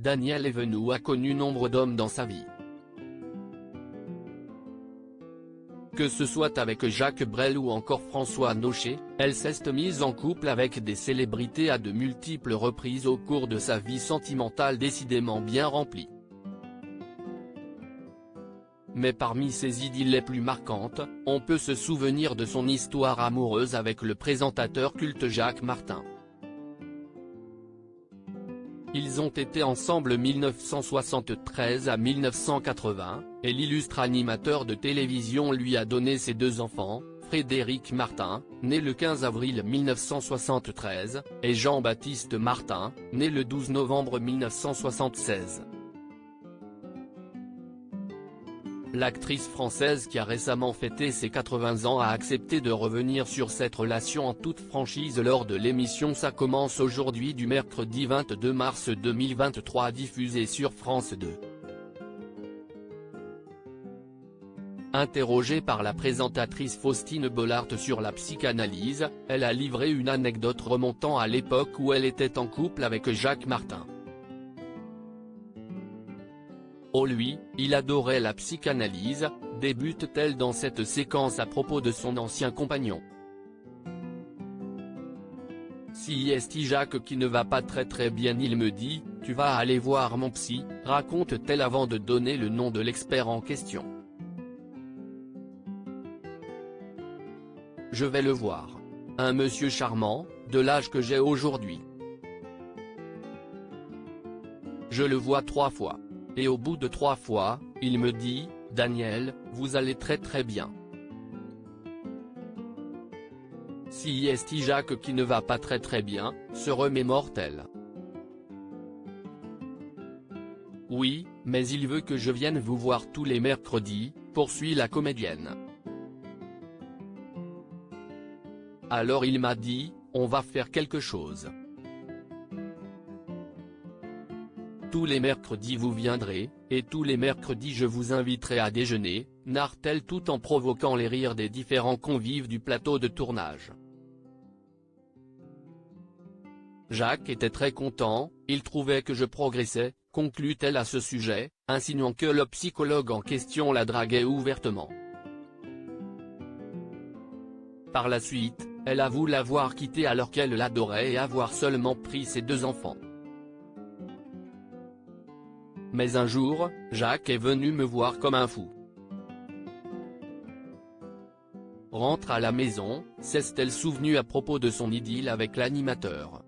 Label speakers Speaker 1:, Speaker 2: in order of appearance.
Speaker 1: Danielle Evenou a connu nombre d'hommes dans sa vie. Que ce soit avec Jacques Brel ou encore François Nochet, elle s'est mise en couple avec des célébrités à de multiples reprises au cours de sa vie sentimentale décidément bien remplie. Mais parmi ses idylles les plus marquantes, on peut se souvenir de son histoire amoureuse avec le présentateur culte Jacques Martin. Ils ont été ensemble 1973 à 1980, et l'illustre animateur de télévision lui a donné ses 2 enfants, Frédéric Martin, né le 15 avril 1973, et Jean-Baptiste Martin, né le 12 novembre 1976. L'actrice française qui a récemment fêté ses 80 ans a accepté de revenir sur cette relation en toute franchise lors de l'émission Ça commence aujourd'hui du mercredi 22 mars 2023 diffusée sur France 2. Interrogée par la présentatrice Faustine Bollard sur la psychanalyse, elle a livré une anecdote remontant à l'époque où elle était en couple avec Jacques Martin. Oh lui, il adorait la psychanalyse, débute-t-elle dans cette séquence à propos de son ancien compagnon. Si est Jacques qui ne va pas très bien, il me dit, tu vas aller voir mon psy, raconte-t-elle avant de donner le nom de l'expert en question. Je vais le voir. Un monsieur charmant, de l'âge que j'ai aujourd'hui. Je le vois 3 fois. Et au bout de 3 fois, il me dit, Daniel, vous allez très bien. Si est Jacques qui ne va pas très bien, se remémore-t-elle. Oui, mais il veut que je vienne vous voir tous les mercredis, poursuit la comédienne. Alors il m'a dit, on va faire quelque chose. Tous les mercredis vous viendrez, et tous les mercredis je vous inviterai à déjeuner, narre-t-elle tout en provoquant les rires des différents convives du plateau de tournage. Jacques était très content, il trouvait que je progressais, conclut-elle à ce sujet, insinuant que le psychologue en question la draguait ouvertement. Par la suite, elle avoue l'avoir quitté alors qu'elle l'adorait et avoir seulement pris ses 2 enfants. Mais un jour, Jacques est venu me voir comme un fou. Rentre à la maison, s'est-elle souvenue à propos de son idylle avec l'animateur.